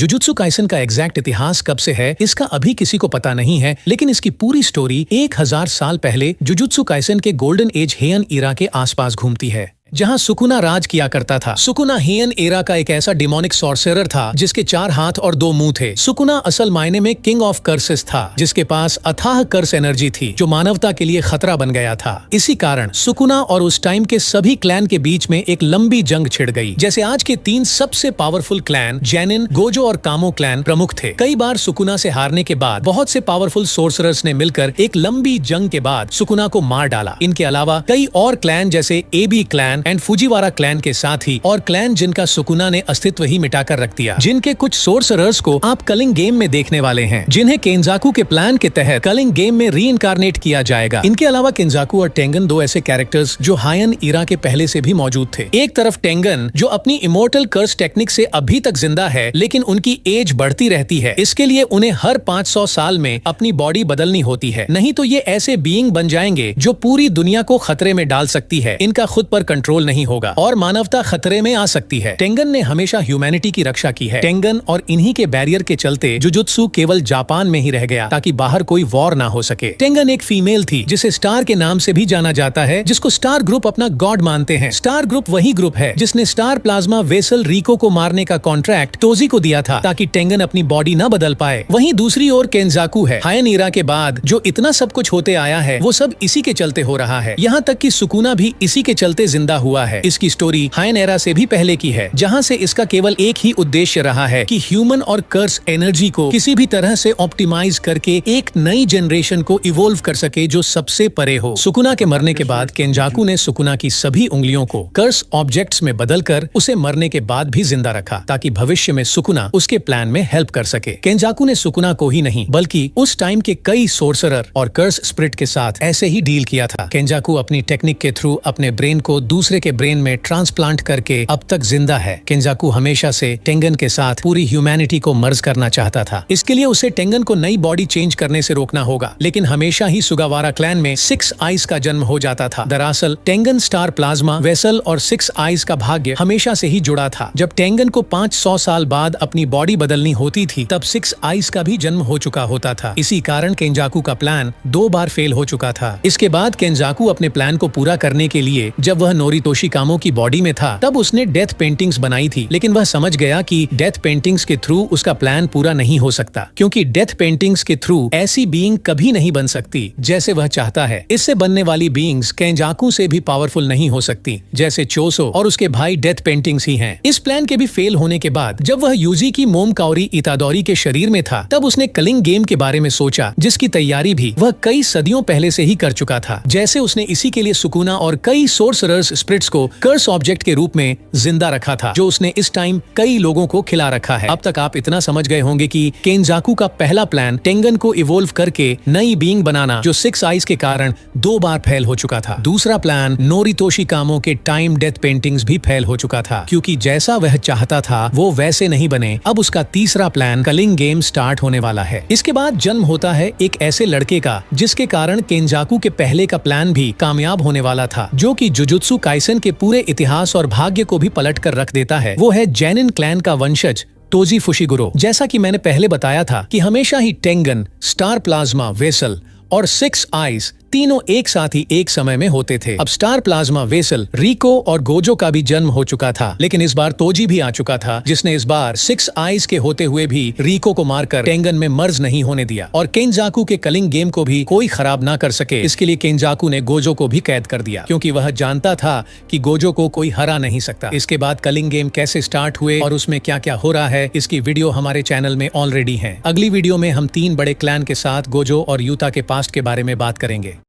Jujutsu Kaisen का exact इतिहास कब से है इसका अभी किसी को पता नहीं है, लेकिन इसकी पूरी स्टोरी 1000 साल पहले जुजुत्सु काइसन के गोल्डन एज हेयन इरा के आसपास घूमती है, जहां सुकुना राज किया करता था। सुकुना हेयन एरा का एक ऐसा डिमोनिक सॉर्सरर था जिसके 4 हाथ और 2 मुंह थे। सुकुना असल मायने में किंग ऑफ कर्सेस था, जिसके पास अथाह कर्स एनर्जी थी जो मानवता के लिए खतरा बन गया था। इसी कारण सुकुना और उस टाइम के सभी क्लैन के बीच में एक लंबी जंग छिड़ गई। जैसे आज के 3 सबसे पावरफुल क्लैन जेनिन, गोजो और कामो क्लैन प्रमुख थे। कई बार सुकुना से हारने के बाद बहुत से पावरफुल सोर्सरर्स ने मिलकर एक लंबी जंग के बाद सुकुना को मार डाला। इनके अलावा कई और क्लैन जैसे Abe clan and Fujiwara clan के साथ ही और क्लैन जिनका सुकुना ने अस्तित्व ही मिटाकर रख दिया, जिनके कुछ सोर्सरर्स को आप कलिंग गेम में देखने वाले हैं, जिन्हें केंजाकू के प्लान के तहत कलिंग गेम में रीइंकारनेट किया जाएगा। इनके अलावा केंजाकू और टेंगन 2 ऐसे कैरेक्टर्स जो हायन इरा के पहले से भी मौजूद थे। एक तरफ टेंगन जो अपनी इमोर्टल कर्स टेक्निक से अभी तक जिंदा है, लेकिन उनकी एज बढ़ती रहती है। इसके लिए उन्हें हर 500 साल में अपनी बॉडी बदलनी होती है, नहीं तो ये ऐसे बीइंग बन जाएंगे जो पूरी दुनिया को खतरे में डाल सकती है। इनका खुद पर कंट्रोल नहीं होगा और मानवता खतरे में आ सकती है। टेंगन ने हमेशा ह्यूमैनिटी की रक्षा की है। टेंगन और इन्हीं के बैरियर के चलते जुजुत्सु केवल जापान में ही रह गया ताकि बाहर कोई वॉर ना हो सके। टेंगन एक फीमेल थी जिसे स्टार के नाम से भी जाना जाता है, जिसको स्टार ग्रुप अपना गॉड मानते हैं। स्टार ग्रुप वही ग्रुप है जिसने स्टार प्लाज्मा वेसल रिको को मारने का कॉन्ट्रैक्ट तोजी को दिया था ताकि टेंगन अपनी बॉडी न बदल पाए। वहीं दूसरी ओर केंजाकू है। हायन इरा के बाद जो इतना सब कुछ होते आया है वो सब इसी के चलते हो रहा है। यहाँ तक कि सुकुना भी इसी के चलते जिंदा हुआ है। इसकी स्टोरी हायन एरा से भी पहले की है, जहां से इसका केवल एक ही उद्देश्य रहा है कि ह्यूमन और कर्स एनर्जी को किसी भी तरह से ऑप्टिमाइज करके एक नई जनरेशन को इवोल्व कर सके जो सबसे परे हो। सुकुना के मरने के बाद केंजाकू ने सुकुना की सभी उंगलियों को कर्स ऑब्जेक्ट्स में बदलकर उसे मरने के बाद भी जिंदा रखा ताकि भविष्य में सुकुना उसके प्लान में हेल्प कर सके। केंजाकू ने सुकुना को ही नहीं बल्कि उस टाइम के कई सोर्सरर और कर्स स्पिरिट के साथ ऐसे ही डील किया था। केंजाकू अपनी टेक्निक के थ्रू अपने ब्रेन को दूसरे के ब्रेन में ट्रांसप्लांट करके अब तक जिंदा है। केंजाकू हमेशा से टेंगन के साथ पूरी ह्यूमैनिटी को मर्ज करना चाहता था। इसके लिए उसे टेंगन को नई बॉडी चेंज करने से रोकना होगा, लेकिन हमेशा ही सुगावारा क्लैन में 6 आइज का जन्म हो जाता था। दरअसल टेंगन स्टार प्लाज्मा वेसल और 6 आइज का भाग्य हमेशा से ही जुड़ा था। जब टेंगन को 500 साल बाद अपनी बॉडी बदलनी होती थी तब 6 आइज का भी जन्म हो चुका होता था। इसी कारण केंजाकू का प्लान 2 बार फेल हो चुका था। इसके बाद केंजाकू अपने प्लान को पूरा करने के लिए जब वह नोरितोशी कामो की बॉडी में था तब उसने डेथ पेंटिंग्स बनाई थी, लेकिन वह समझ गया कि डेथ पेंटिंग्स के थ्रू उसका प्लान पूरा नहीं हो सकता, क्योंकि डेथ पेंटिंग्स के थ्रू ऐसी बीइंग कभी नहीं बन सकती जैसे वह चाहता है। इससे बनने वाली बीइंग्स केंजाकू से भी पावरफुल नहीं हो सकती, जैसे चोसो और उसके भाई डेथ पेंटिंग्स ही हैं। इस प्लान के भी फेल होने के बाद जब वह यूजी की मोमकाओरी इतादोरी के शरीर में था तब उसने कलिंग गेम के बारे में सोचा, जिसकी तैयारी भी वह कई सदियों पहले से ही कर चुका था। जैसे उसने इसी के लिए सुकुना और कई सोर्सरर्स स्पिरिट्स को कर्स ऑब्जेक्ट के रूप में जिंदा रखा था, जो उसने इस टाइम कई लोगों को खिला रखा है। अब तक आप इतना समझ गए होंगे कि केंजाकू का पहला प्लान टेंगन को इवोल्व करके नई बीइंग बनाना, जो 6 आइज के कारण 2 बार फेल हो चुका था। दूसरा प्लान नोरितोशी कामो के टाइम डेथ पेंटिंग्स भी फेल हो चुका था, क्योंकि जैसा वह चाहता था वो वैसे नहीं बने। अब उसका तीसरा प्लान कलिंग गेम स्टार्ट होने वाला है। इसके बाद जन्म होता है एक ऐसे लड़के का जिसके कारण केंजाकू के पहले का प्लान भी कामयाब होने वाला था, जो कि जुजुत्सु काइसन के पूरे इतिहास और भाग्य को भी पलट कर रख देता है। वो है जेनिन क्लैन का वंशज तोजी फुशिगुरो। जैसा कि मैंने पहले बताया था कि हमेशा ही टेंगन, स्टार प्लाज्मा वेसल और 6 आइज तीनों एक साथ ही एक समय में होते थे। अब स्टार प्लाज्मा वेसल, रिको और गोजो का भी जन्म हो चुका था, लेकिन इस बार तोजी भी आ चुका था, जिसने इस बार 6 आइज के होते हुए भी रिको को मारकर टेंगन में मर्ज नहीं होने दिया और केंजाकू के कलिंग गेम को भी कोई खराब ना कर सके। इसके लिए केंजाकू ने गोजो को भी कैद कर दिया, क्योंकि वह जानता था कि गोजो को कोई हरा नहीं सकता। इसके बाद कलिंग गेम कैसे स्टार्ट हुए और उसमें क्या क्या हो रहा है, इसकी वीडियो हमारे चैनल में ऑलरेडी है। अगली वीडियो में हम 3 बड़े क्लैन के साथ गोजो और यूता के पास्ट के बारे में बात करेंगे।